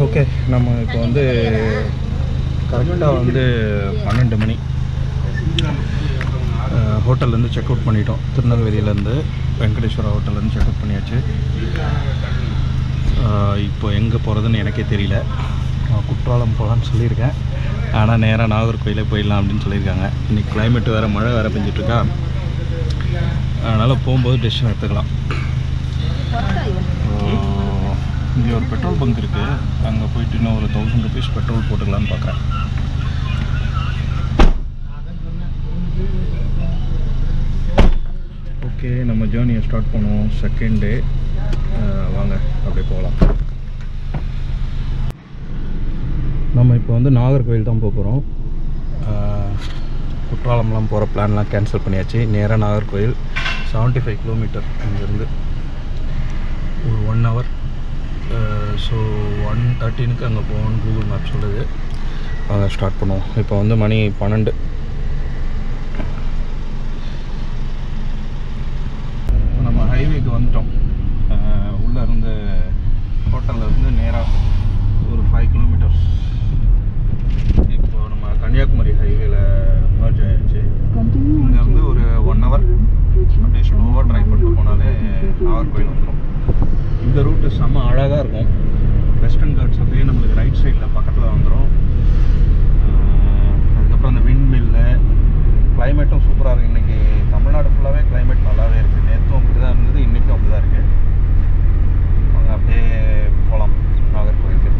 Okay, நம்ம இப்போ வந்து கரெக்டாக வந்து 12 மணி ஹோட்டல்லேருந்து செக் அவுட் பண்ணிட்டோம். திருநெல்வேலியிலேருந்து வெங்கடேஸ்வரா ஹோட்டல்லேருந்து செக் அவுட் பண்ணியாச்சு. இப்போ எங்கே போகிறதுன்னு எனக்கே தெரியல. குற்றாலம் போகலான்னு சொல்லியிருக்கேன், ஆனால் நேராக நாகர்கோயிலே போயிடலாம் அப்படின்னு சொல்லியிருக்காங்க. இன்றைக்கி கிளைமேட்டு வேறு, மழை வேறு பெஞ்சிட்ருக்கா, அதனால் போகும்போது டெசிஷன் எடுத்துக்கலாம். இங்கே ஒரு பெட்ரோல் பங்க் இருக்குது, அங்கே போயிட்டு இன்னும் ஒரு 1000 rupees பெட்ரோல் போட்டுக்கலான்னு பார்க்குறேன். ஓகே, நம்ம ஜேர்னியை ஸ்டார்ட் பண்ணுவோம். செகண்ட் டே, வாங்க அப்படியே போகலாம். நம்ம இப்போ வந்து நாகர்கோவில் தான் போக போகிறோம். குற்றாலம்லாம் போகிற பிளான்லாம் கேன்சல் பண்ணியாச்சு. நேராக நாகர்கோவில் 75 கிலோமீட்டர் இங்கேருந்து, ஒரு 1 hour. ஸோ 1:13 அங்கே போகணும்னு கூகுள் மேப் சொல்லுது. அங்கே ஸ்டார்ட் பண்ணுவோம். இப்போ வந்து மணி 12. நம்ம ஹைவேக்கு வந்துட்டோம். உள்ளே இருந்து ஹோட்டலில் இருந்து நேராக ஒரு 5 கிலோமீட்டர்ஸ். இப்போ நம்ம கன்னியாகுமரி ஹைவேல மர்ஜ் ஆயிடுச்சு. இங்கேருந்து ஒரு 1 hour அப்படியே ஸ்லோவாக ட்ரைவ் பண்ணிட்டு போனாலே நாகர்கோவில் வந்துடும். இந்த ரூட்டு செம்ம அழகாக இருக்கும். வெஸ்டர்ன் காட்ஸ் அப்படியே நம்மளுக்கு ரைட் சைடில் பக்கத்தில் வந்துடும். அதுக்கப்புறம் அந்த விண்ட் மில்லு, கிளைமேட்டும் சூப்பராக இருக்குது. இன்றைக்கி தமிழ்நாடு ஃபுல்லாகவே கிளைமேட் நல்லாவே இருக்குது. நேற்றும் அப்படி தான் இருந்தது, இன்றைக்கும் அப்படி தான் இருக்குது. அவங்க அப்படியே போகலாம் நாகர்கோவிலுக்கு.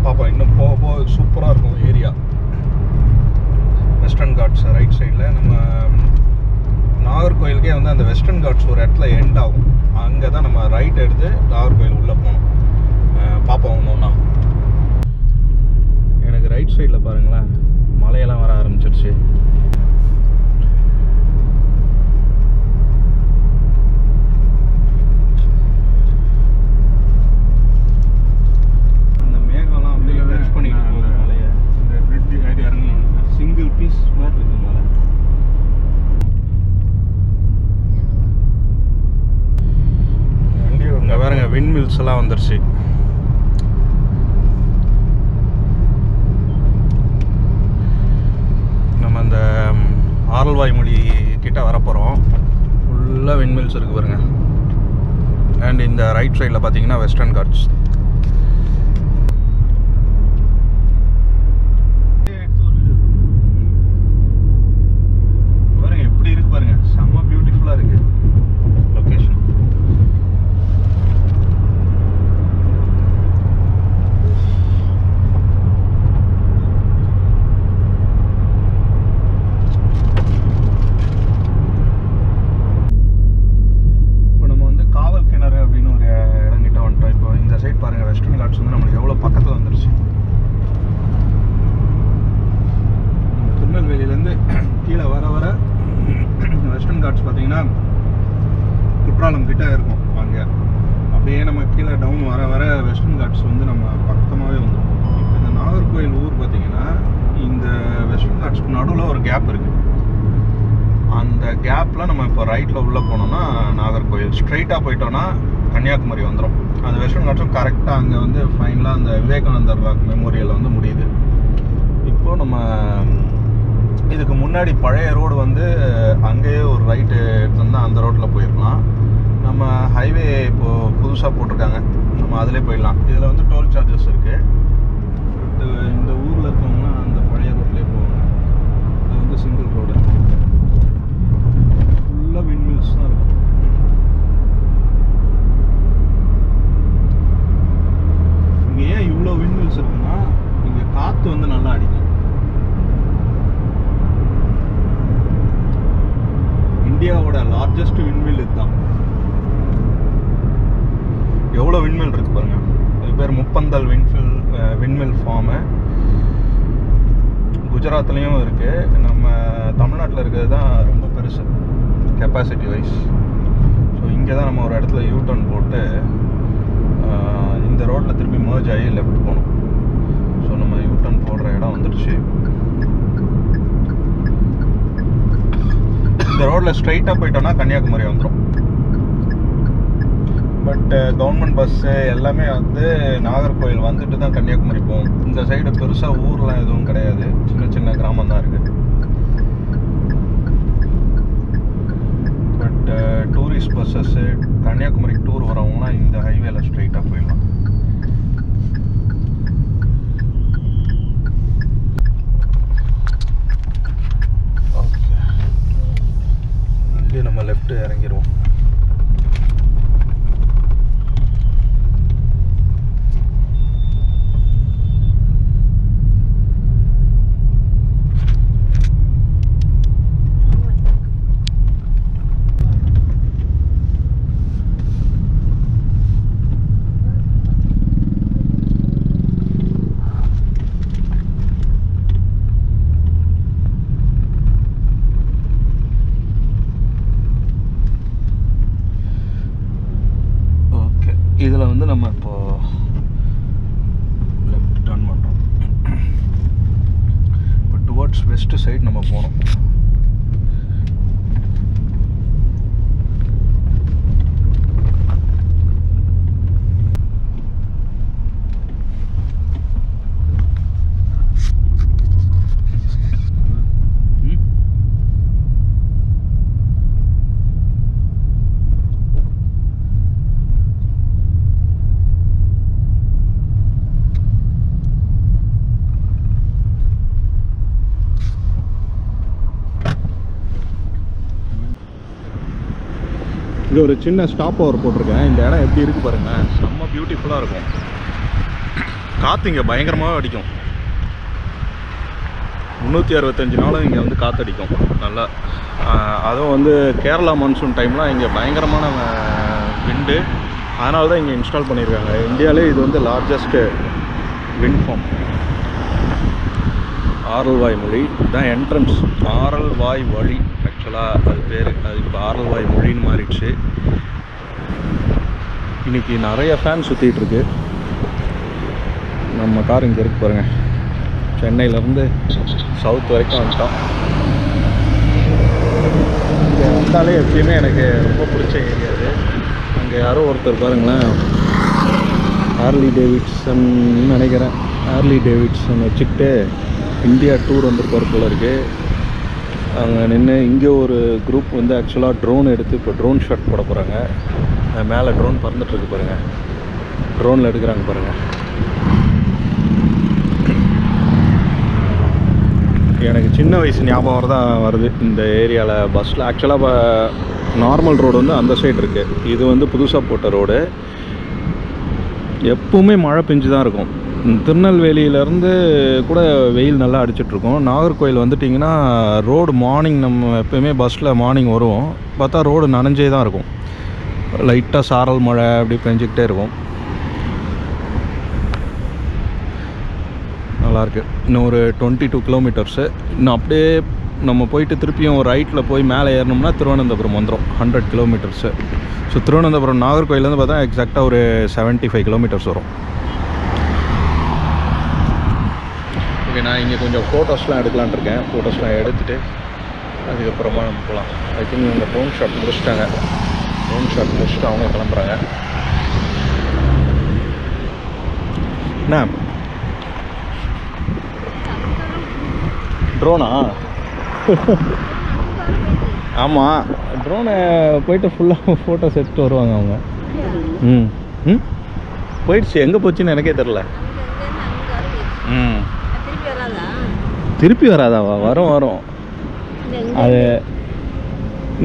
பாப்பா இன்னும் போக போக சூப்பராக இருக்கும் ஏரியா. வெஸ்டர்ன் காட்ஸ் ரைட் சைடில், நம்ம நாகர்கோயிலுக்கே வந்து அந்த வெஸ்டர்ன் காட்ஸ் ஒரு இடத்துல எண்ட் ஆகும். அங்கே தான் நம்ம ரைட் எடுத்து நாகர்கோயில் உள்ளே போகணும். பார்ப்போம் ஒன்றுன்னா. எனக்கு ரைட் சைடில் பாருங்களேன், மலையெல்லாம் வர ஆரம்பிச்சிருச்சு. அந்த மேகம்லாம் அப்படியே டச் பண்ணிட்டு போகுது மலையை. இந்த பிரிட்ஜ் ஏரியா இறங்கணும், சிங்கிள் பீஸ் மாதிரி இருக்குது மலை. இங்கே பாருங்க, விண்ட் மில்ஸ் எல்லாம் வந்துருச்சு. நம்ம அந்த ஆரல்வாய்மொழி கிட்ட வரப்போகிறோம். ஃபுல்லாக விண்ட் மில்ஸ் இருக்குது பாருங்க. அண்ட் இந்த ரைட் சைடில் பார்த்தீங்கன்னா வெஸ்டர்ன் காட்ஸ். பாருங்க எப்படி இருக்கு பாருங்க, செம்ம பியூட்டிஃபுல்லாக இருக்கு லொக்கேஷன். வெஸ்டர்ன் காட்ஸ் வந்து நம்மளுக்கு எவ்வளோ பக்கத்தில் வந்துருச்சு. திருநெல்வேலியிலேருந்து கீழே வர வர வெஸ்டர்ன் காட்ஸ் பார்த்தீங்கன்னா குற்றாலம் கிட்ட இருக்கும். அங்கே அப்படியே நம்ம கீழே டவுன் வர வர வெஸ்டர்ன் காட்ஸ் வந்து நம்ம பக்கமாகவே வந்துடும். இப்போ இந்த நாகர்கோவில் ஊர் பார்த்தீங்கன்னா இந்த வெஸ்டர்ன் காட்ஸ்க்கு நடுவில் ஒரு கேப் இருக்குது. அந்த கேப்பில் நம்ம இப்போ ரைட்டில் உள்ளே போனோம்னா நாகர்கோவில், ஸ்ட்ரைட்டாக போயிட்டோன்னா கன்னியாகுமரி வந்துடும். அந்த வெஸ்டர்ன் காட்ஸும் கரெக்டாக அங்கே வந்து ஃபைனலாக அந்த விவேகானந்தர் ராக் மெமோரியல் வந்து முடியுது. இப்போது நம்ம இதுக்கு முன்னாடி பழைய ரோடு வந்து அங்கேயே ஒரு ரைட்டு எடுத்தோம்னா அந்த ரோட்டில் போயிருக்கலாம். நம்ம ஹைவே இப்போது புதுசாக போட்டிருக்காங்க, நம்ம அதிலே போயிடலாம். இதில் வந்து டோல் சார்ஜஸ் இருக்குது. இந்த ஊரில் இருக்கவங்கன்னா அந்த பழைய ரோட்லேயே போவாங்க. அது வந்து சிங்கிள் ரோடு, ஃபுல்லாக விண்ட் மில்ஸ் தான் இருக்கும். இங்கே ஏன் இவ்வளோ விண்மில்ஸ் இருக்குன்னா இங்கே காற்று வந்து நல்லா அடிக்கும். இந்தியாவோட லார்ஜஸ்ட் விண்மில் இதுதான். எவ்வளோ விண்மில் இருக்கு பாருங்க. இது பேர் முப்பந்தல் விண்மில் ஃபார்மு. குஜராத்லேயும் இருக்குது. நம்ம தமிழ்நாட்டில் இருக்கிறது தான் ரொம்ப பெருசு கெப்பாசிட்டி வைஸ். ஸோ இங்கே தான் நம்ம ஒரு இடத்துல யூடர்ன் போட்டு இந்த ரோட்டில் திருப்பி மர்ஜ் ஆகி லெஃப்ட் போகணும். ஸோ நம்ம யூடர்ன் போடுற இடம் வந்துடுச்சு. இந்த ரோட்டில் ஸ்ட்ரைட்டாக போயிட்டோம்னா கன்னியாகுமரி வந்துடும். பட் கவர்மெண்ட் பஸ்ஸு எல்லாமே வந்து நாகர்கோவில் வந்துட்டு தான் கன்னியாகுமரி போகும். இந்த சைடு பெருசாக ஊர்லாம் எதுவும் கிடையாது, சின்ன சின்ன கிராமம் தான் இருக்குது. But tourist buses Kanyakumari tour வரவங்கன்னா இந்த ஹைவேல ஸ்ட்ரைட்டாக போயிடலாம். ஓகே, இங்கே நம்ம லெஃப்ட் இறங்கிடுவோம். இதில் வந்து நம்ம இப்போ லெஃப்ட் டர்ன் பண்ணுறோம். இப்போ டுவர்ட்ஸ் வெஸ்ட் சைடு நம்ம போகணும். இங்கே ஒரு சின்ன ஸ்டாப் ஓவர் போட்டிருக்கேன். இந்த இடம் எப்படி இருக்குது பாருங்கள், செம்ம பியூட்டிஃபுல்லாக இருக்கும். காற்று இங்கே பயங்கரமாக அடிக்கும். 365 நாளும் இங்கே வந்து காற்றடிக்கும் நல்லா. அதுவும் வந்து கேரளா மான்சூன் டைம்லாம் இங்கே பயங்கரமான விண்டு. அதனால தான் இங்கே இன்ஸ்டால் பண்ணியிருக்காங்க. இந்தியாவிலே இது வந்து லார்ஜஸ்ட்டு விண்ட் ஃபார்ம். ஆரல்வாய் மொழி தான் என்ட்ரன்ஸ். ஆரல்வாய் வழி ஆக்சுவலாக அது பேர். அது இப்போ ஆரல்வாய் மொழின்னு மாறிடுச்சு. இன்றைக்கி நிறைய ஃபேன் சுற்றிட்டுருக்கு. நம்ம கார் இங்கே இருக்கு பாருங்கள். சென்னையிலேருந்து சவுத் வரைக்கும் வந்துட்டோம். இங்கே வந்தாலே எப்பயுமே எனக்கு ரொம்ப பிடிச்ச ஏரியா அது. அங்கே யாரோ ஒருத்தர் பாருங்களேன், ஹார்லி டேவிட்சன் நினைக்கிறேன், ஹார்லி டேவிட்சன் வச்சுக்கிட்டு இந்தியா டூர் வந்துருப்பார் போல இருக்குது. அங்கே நின்று இங்கே ஒரு குரூப் வந்து ஆக்சுவலாக ட்ரோன் எடுத்து இப்போ ட்ரோன் ஷாட் போட போகிறாங்க. மேலே ட்ரோன் பறந்துட்டுருக்கு பாருங்கள், ட்ரோனில் எடுக்கிறாங்க பாருங்கள். எனக்கு சின்ன வயசு ஞாபகம் தான் வருது இந்த ஏரியாவில் பஸ்ஸில். ஆக்சுவலாக நார்மல் ரோடு வந்து அந்த சைடு இருக்குது, இது வந்து புதுசாக போட்ட ரோடு. எப்பவுமே மழை பெஞ்சு தான் இருக்கும். திருநெல்வேலியிலேருந்து கூட வெயில் நல்லா அடிச்சிட்ருக்கோம். நாகர்கோவில் வந்துட்டிங்கன்னா ரோடு மார்னிங் நம்ம எப்போயுமே பஸ்ஸில் மார்னிங் வருவோம், பார்த்தா ரோடு நனைஞ்சே தான் இருக்கும். லைட்டாக சாரல் மழை அப்படி பெஞ்சிக்கிட்டே இருக்கும். நல்லாயிருக்கு. இன்னும் ஒரு 22 கிலோமீட்டர்ஸு. இன்னும் அப்படியே நம்ம போயிட்டு திருப்பியும் ஒரு ரைட்டில் போய் மேலே ஏறணும்னா திருவனந்தபுரம் வந்துடும், 100 கிலோமீட்டர்ஸு. ஸோ திருவனந்தபுரம் நாகர்கோயிலேருந்து பார்த்தா எக்ஸாக்டாக ஒரு 75 கிலோமீட்டர்ஸ் வரும். ஓகே, நான் இங்கே கொஞ்சம் ஃபோட்டோஸ்லாம் எடுக்கலான் இருக்கேன். ஃபோட்டோஸ்லாம் எடுத்துகிட்டு அதுக்கப்புறமா நம்ம போகலாம். ஐ திங்க் இவங்க ட்ரோன் ஷாட் முடிச்சிட்டாங்க. ட்ரோன் ஷாட் முடிச்சுட்டு அவங்க கிளம்புறாங்க. என்ன ட்ரோனா? ஆமாம், ட்ரோனை போயிட்டு ஃபுல்லாக ஃபோட்டோஸ் எடுத்துகிட்டு வருவாங்க அவங்க. ம் ம் போயிடுச்சு. எங்கே போச்சுன்னு எனக்கே தெரில. ம் திருப்பி வராதாவா? வரும். அது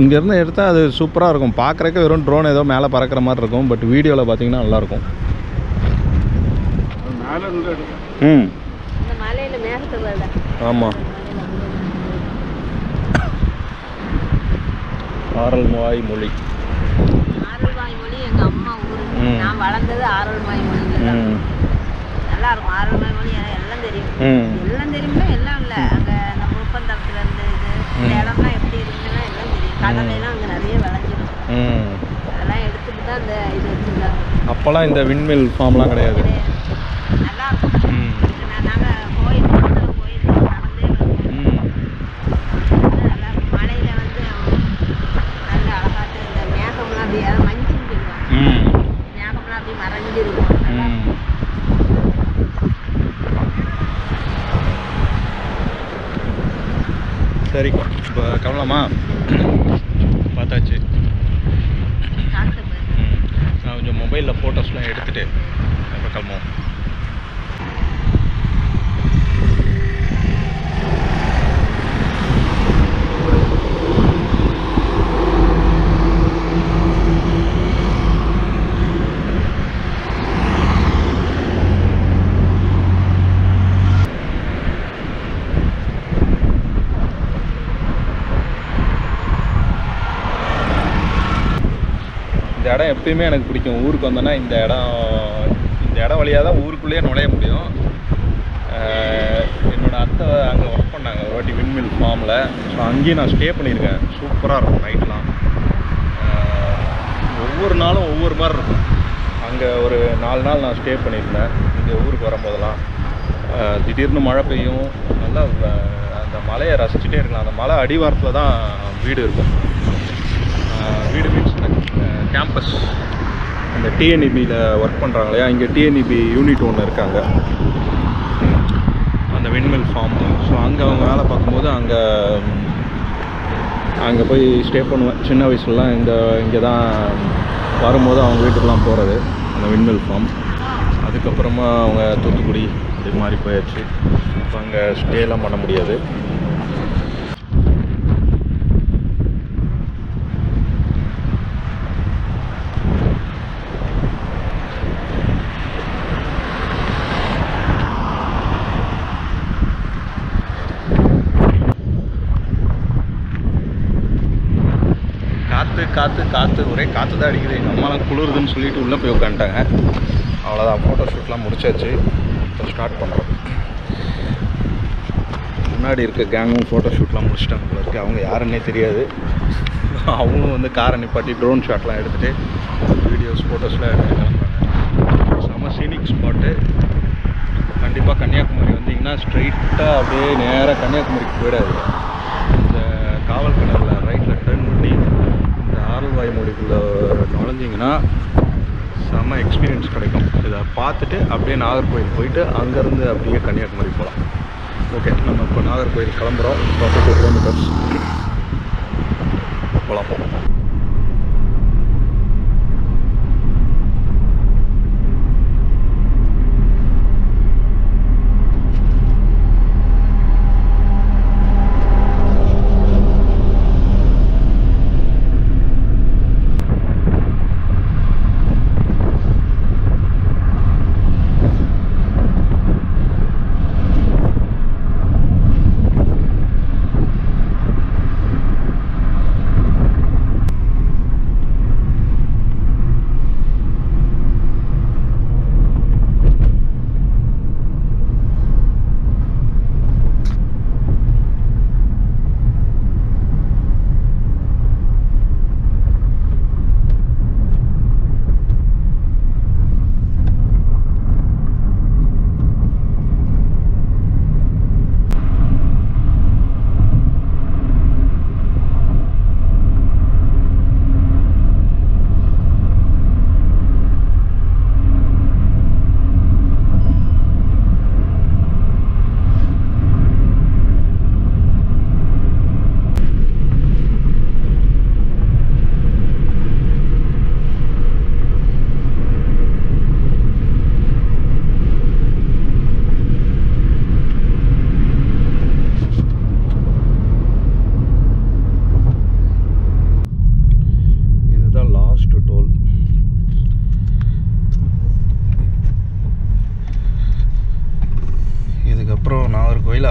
இங்கேருந்து எடுத்தால் அது சூப்பராக இருக்கும். பார்க்குறக்கு வெறும் ட்ரோன் ஏதோ மேலே பறக்கிற மாதிரி இருக்கும், பட் வீடியோவில் பார்த்தீங்கன்னா நல்லாயிருக்கும். ம் ஆமாம். ஆரல்வாய் மொழி. ஆரல்வாய் மொழி எங்கள் அம்மா ஊர். நான் வளர்ந்தது ஆரல்வாய் மொழியில். நல்லா இருக்கும் ஆரல்வாய் மொழி. எல்லாம் தெரியும். எல்லாம் தெரியும்னா எல்லாம் இல்லை, அங்கே நம்ம ஒப்பந்தத்தில் இருந்து இது இந்த இடம்லாம் எப்படி இருக்குன்னா எல்லாம் தெரியும். கடலையெல்லாம் அங்கே நிறைய விளைஞ்சிடும். அதெல்லாம் எடுத்துட்டு தான் இந்த இது வச்சுருந்தாங்க. அப்போல்லாம் இந்த விண்மில் ஃபார்ம்லாம் கிடையாது. நல்லா இருக்கும். நாங்கள் கோயில் நடந்தே வருவோம். நல்லா இருக்கும். மழையில் வந்து சரி இப்போ கிளம்பலாமா? பார்த்தாச்சு. நான் கொஞ்சம் மொபைலில் ஃபோட்டோஸ்லாம் எடுத்துகிட்டு இப்போ கிளம்புவோம். இந்த இடம் எப்பயுமே எனக்கு பிடிக்கும். ஊருக்கு வந்தேன்னா இந்த இடம் வழியாக தான் ஊருக்குள்ளேயே நுழைய முடியும். என்னோடய அத்தை அங்கே ஒர்க் பண்ணாங்க ஒரு வாட்டி விண்மில் ஃபார்மில். ஸோ அங்கேயும் நான் ஸ்டே பண்ணியிருக்கேன். சூப்பராக இருக்கும் நைட்லாம். ஒவ்வொரு நாளும் ஒவ்வொரு மாதிரி இருக்கும். அங்கே ஒரு 4 நாள் நான் ஸ்டே பண்ணியிருந்தேன். இங்கே ஊருக்கு வரும்போதெல்லாம் திடீர்னு மழை பெய்யும். நல்லா அந்த மலையை ரசிச்சுட்டே இருக்கலாம். அந்த மலை அடிவாரத்தில் தான் வீடு இருக்கும். வீடு மீன்ஸ் கேம்பஸ். அந்த டிஎன்இபியில் ஒர்க் பண்ணுறாங்க இல்லையா, இங்கே டிஎன்இபி யூனிட் ஒன்று இருக்காங்க, அந்த விண்மில் ஃபார்ம். ஸோ அங்கே அவங்க வேலை பார்க்கும்போது அங்கே போய் ஸ்டே பண்ணுவேன். சின்ன வயசுலலாம் இங்கே தான் வரும்போது அவங்க வீட்டுக்கெலாம் போகிறது, அந்த விண்மில் ஃபார்ம். அதுக்கப்புறமா அவங்க தூத்துக்குடி இது மாதிரி போயாச்சு. இப்போ அங்கே ஸ்டேலாம் பண்ண முடியாது. காற்று ஒரே காற்று தான் அடிக்குது. எங்கள் அம்மாலாம் குளிருதுன்னு சொல்லிட்டு உள்ளே போய் உட்காந்துட்டாங்க. அவ்வளோதான், ஃபோட்டோ ஷூட்லாம் முடிச்சாச்சு. இப்போ ஸ்டார்ட் பண்ணுறோம். முன்னாடி இருக்க கேங்கும் ஃபோட்டோ ஷூட்லாம் முடிச்சிட்டாங்க போல இருக்குது. அவங்க யாருன்னே தெரியாது. அவங்களும் வந்து காரை நிப்பாட்டி ட்ரோன் ஷாட்லாம் எடுத்துகிட்டு வீடியோஸ் ஃபோட்டோஸ்லாம் எடுத்து கிளம்புறாங்க. செம்ம சீனிக் ஸ்பாட்டு. கண்டிப்பாக கன்னியாகுமரி வந்தீங்கன்னா ஸ்ட்ரைட்டாக அப்படியே நேராக கன்னியாகுமரிக்கு போயிடாது. இந்த காவல் கிணறுல ரைட்டில் டர்ன் பண்ணி இந்த ஆரல்வாய்மொழிக்குள்ளே நுழைஞ்சிங்கன்னா செம்ம எக்ஸ்பீரியன்ஸ் கிடைக்கும். இதை பார்த்துட்டு அப்படியே நாகர்கோவில் போயிட்டு அங்கேருந்து அப்படியே கன்னியாகுமரி போகலாம். ஓகே, நம்ம இப்போ நாகர்கோவில் கிளம்புறோம். 42 கிலோமீட்டர்ஸ் போகலாம்.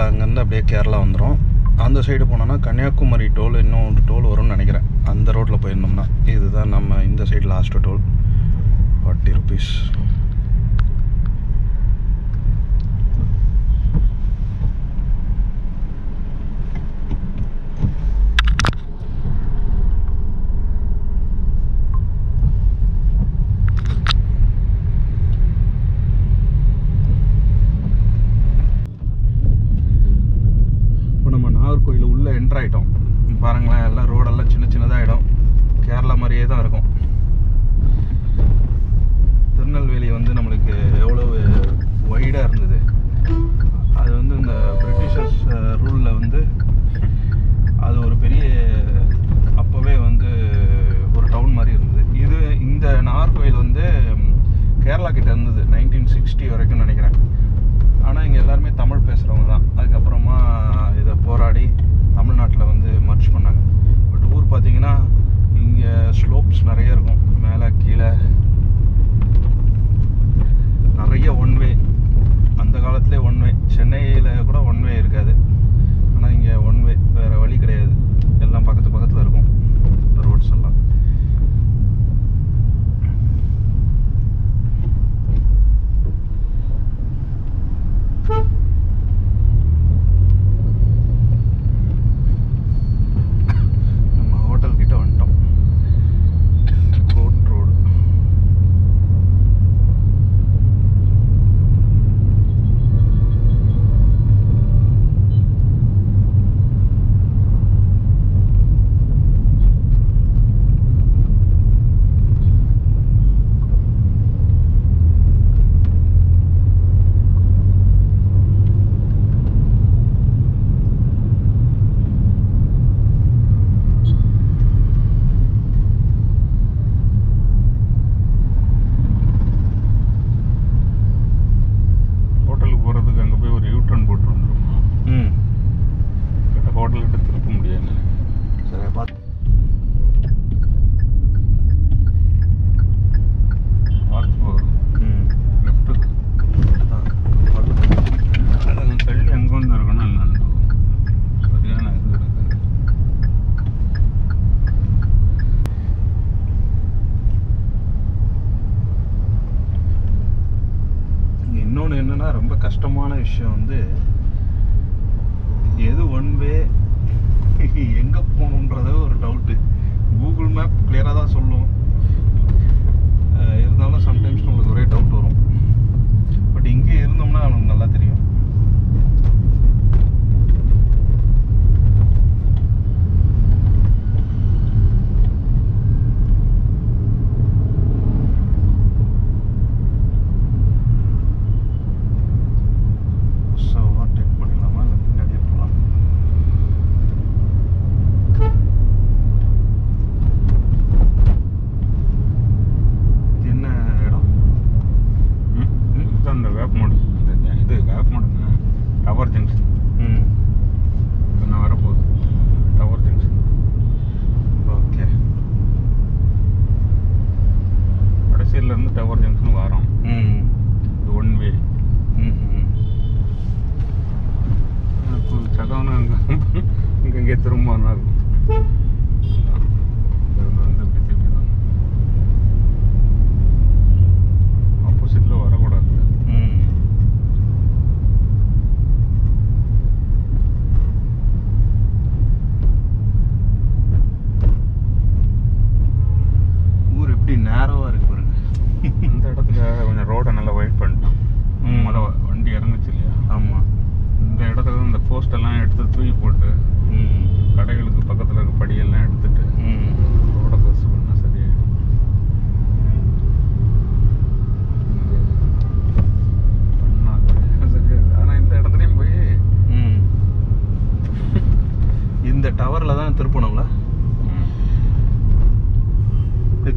அங்கேருந்து அப்படியே கேரளா வந்துடும். அந்த சைடு போனோன்னா கன்னியாகுமரி டோல், இன்னும் டோல் வரும்னு நினைக்கிறேன். அந்த ரோட்டில் போயிருந்தோம்னா இதுதான் நம்ம இந்த சைடு லாஸ்ட்டு டோல், 40 rupees. என்ட்ராயிட்டோம். பாருங்களேன், எல்லாம் ரோடெல்லாம் சின்னதாகிடும். கேரளா மாதிரியே தான் இருக்கும். திருநெல்வேலி வந்து நம்மளுக்கு எவ்வளோ வைடாக இருந்தது. அது வந்து இந்த பிரிட்டிஷர்ஸ் ரூலில் வந்து விஷயம் வந்து எது ஒன் வே எங்கே போகணுன்றத ஒரு டவுட்டு. கூகுள் மேப் கிளியராக தான் சொல்லும், இருந்தாலும் சம்டைம்ஸ் நம்மளுக்கு ஒரே டவுட் வரும். பட் இங்கே இருந்தோம்னா நமக்கு நல்லா தெரியும்.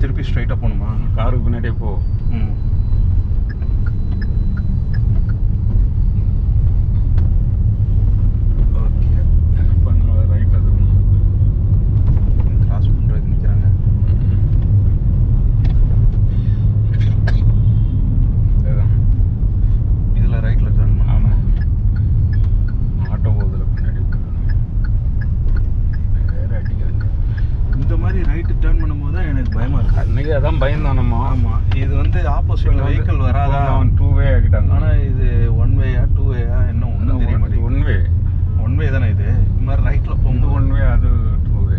திருப்பி ஸ்ட்ரைட்டாக போகணுமா? காருக்கு பின்னாடியே போ. ஓகே, இப்போ ரைட்டில் இருக்கணும். கிராஸ் பண்ணுறதுக்கு நிற்கிறாங்க. இதில் ரைட்டில் இருக்காங்க. ஆமாம், ஆட்டோ போகுதில் பின்னாடி வேறு அடிக்கிறாங்க. இந்த மாதிரி ரைட்டு டேர்ன் பண்ணும்போது தான் எனக்கு பயமாக இருக்குது. அன்றைக்கி அதான் பயந்தான் நம்ம. ஆமாம், இது வந்து ஆப்போசிட்டில் வெஹிக்கிள் வராதா? அவன் 2 வே ஆகிட்டாங்க. ஆனால் இது 1 வேயா 2 வேயா இன்னும் ஒன்றும் தெரிய மாட்டேங்குது. 1 வே. 1 வே தானே இது? இந்த மாதிரி ரைட்டில் போகும்போது 1 வே, அது 2 வே.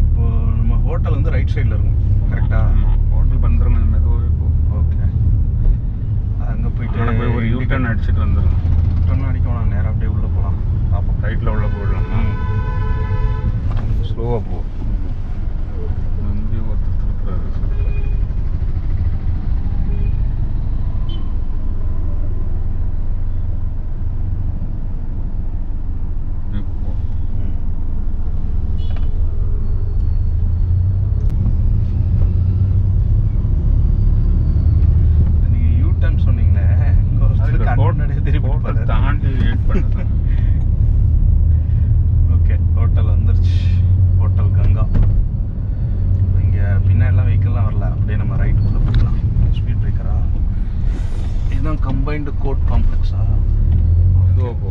இப்போ நம்ம ஹோட்டல் வந்து ரைட் சைடில் இருக்கும் கரெக்டாக? ஆமாம், ஹோட்டல் பண்ணுறோம் மெதுவாகவே போ. ஓகே, அங்கே போயிட்டு போய் ஒரு யூட்டர்ன் அடிச்சுட்டு வந்துடும். யூட்டர்ன் அடிக்க வேணாம், நேராக அப்படியே உள்ளே போகலாம். பார்ப்போம், ரைட்டில் உள்ள போயிடலாம். ஸ்லோவாக போ. வந்து ஒருத்தர் திருப்புறாரு. நீங்கள் யூட்டர்ன் சொன்னீங்களே, ஹோட்டல் தாண்டி வெயிட் பண்ணுறது. ஓகே, ஹோட்டல் வந்துருச்சு. ஹோட்டல் கங்கா. இங்கே பின்னாடிலாம் வெஹிக்கிள்லாம் வரல, அப்படியே நம்ம ரைட் உள்ள போகலாம். ஸ்பீட் பிரேக்கரா? இதுதான் கம்பைன்டு கோர்ட் காம்ப்ளெக்ஸா? இதுவாக போ.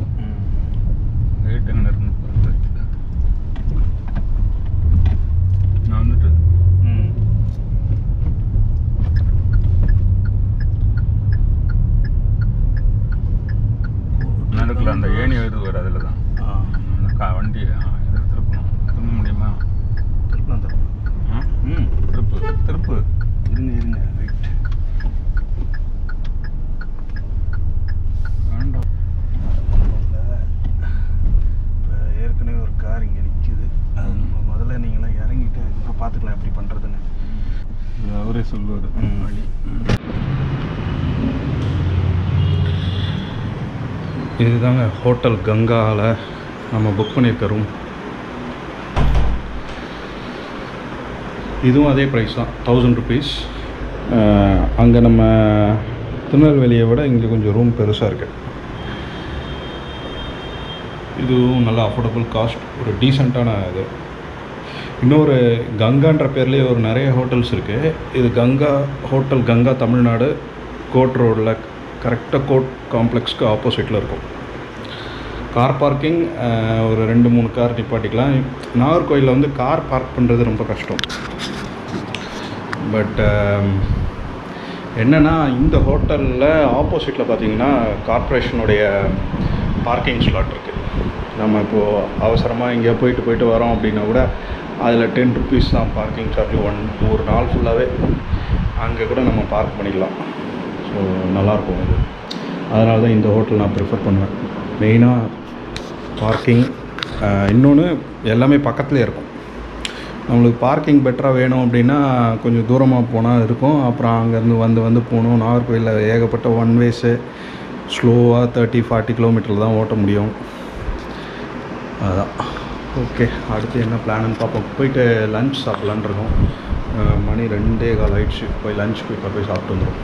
வெயிட் எங்கே இருக்குன்னு நான் வந்துட்டு நடுக்கில் அந்த ஏணி வருது வர அதில் தான் வண்டி இதை திருப்பணும். திரும்ப முடியுமா? திருப்பலாம் திருப்பு திருப்பு. இருங்க ரைட். வேண்டாம், இப்போ ஏற்கனவே ஒரு கார் இங்கே நிற்கிது. அது நம்ம முதல்ல நீங்களாம் இறங்கிட்டு அதுக்கப்புறம் பார்த்துக்கலாம் எப்படி பண்ணுறதுன்னு. அவரே சொல்லுவார் வழி. இதுதாங்க ஹோட்டல் கங்காவில் நம்ம புக் பண்ணியிருக்க ரூம். இதுவும் அதே ப்ரைஸ் தான், 1000 rupees. அங்கே நம்ம திருநெல்வேலியை விட இங்கே கொஞ்சம் ரூம் பெருசாக இருக்குது. இதுவும் நல்ல அஃபோர்டபுள் காஸ்ட், ஒரு டீசெண்டான இது. இன்னொரு கங்கான்ற பேர்லேயே ஒரு நிறைய ஹோட்டல்ஸ் இருக்குது. இது கங்கா ஹோட்டல், கங்கா தமிழ்நாடு, கோட் ரோடில் கரெக்டாக கோட் காம்ப்ளெக்ஸ்க்கு ஆப்போசிட்டில் இருக்கும். கார் பார்க்கிங் ஒரு 2-3 கார் நிப்பாட்டிக்கலாம். நாகர்கோயிலில் வந்து கார் பார்க் பண்ணுறது ரொம்ப கஷ்டம். பட் என்னென்னா இந்த ஹோட்டலில் ஆப்போசிட்டில் பார்த்தீங்கன்னா கார்ப்பரேஷனுடைய பார்க்கிங் ஸ்லாட் இருக்குது. நம்ம இப்போது அவசரமாக இங்கே போயிட்டு வரோம் அப்படின்னா கூட அதில் 10 rupees தான் பார்க்கிங் சார்ஜ். ஒரு நாள் ஃபுல்லாகவே அங்கே கூட நம்ம பார்க் பண்ணிக்கலாம். ஸோ நல்லாயிருக்கும் இது. அதனால தான் இந்த ஹோட்டல் நான் ப்ரிஃபர் பண்ணுவேன். மெயினாக பார்க்கிங், இன்னொன்று எல்லாமே பக்கத்துலேயே இருக்கும். நம்மளுக்கு பார்க்கிங் பெட்டராக வேணும் அப்படின்னா கொஞ்சம் தூரமாக போனால் இருக்கும். அப்புறம் அங்கேருந்து வந்து போகணும். நாகர்கோவிலில் ஏகப்பட்ட ஒன் வேஸு, ஸ்லோவாக 30-40 கிலோமீட்டர் தான் ஓட்ட முடியும். அதுதான். ஓகே, அடுத்து என்ன பிளான்னு பார்ப்போம். போயிட்டு லன்ச் சாப்பிட்லான் இருக்கோம். மணி 2:15 ஆயிடுச்சு. போய் லன்ச் போய் சாப்பிட்டு வந்துடும்.